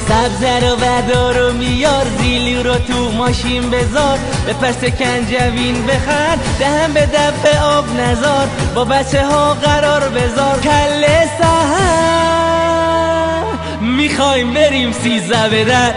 سبزه رو ودار و میار، زیلی رو تو ماشین بذار، به پس کنجوین بخند، دهم به دب آب نزار، با بچه ها قرار بذار. کله سحر میخوایم بریم 13 بدر.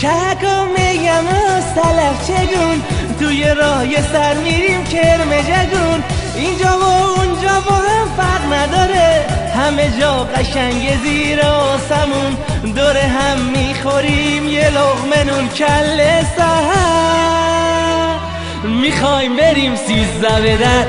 کهکو میگم و سلف چگون، توی راه یه سر میریم کرم جگون، اینجا و اونجا با هم فرق نداره، همه جا قشنگ زیر آسمون، دور هم میخوریم یه لقمه نون. کله سحر میخوایم بریم 13 بدر.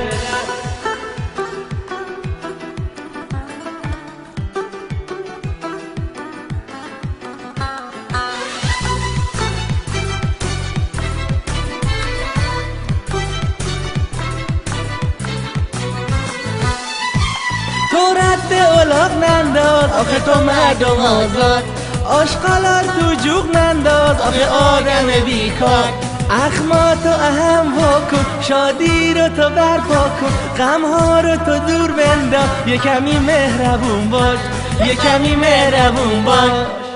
تو رد اولاغ ننداز، آخه تو مردم آزاد، آشقالا تو جوغ ننداز، آخه آدم بیکار. اخماتو اهم واکن، شادی رو تو برپا کن، غمها رو تو دور بنداز، یه کمی مهربون باش، یه کمی مهربون باش.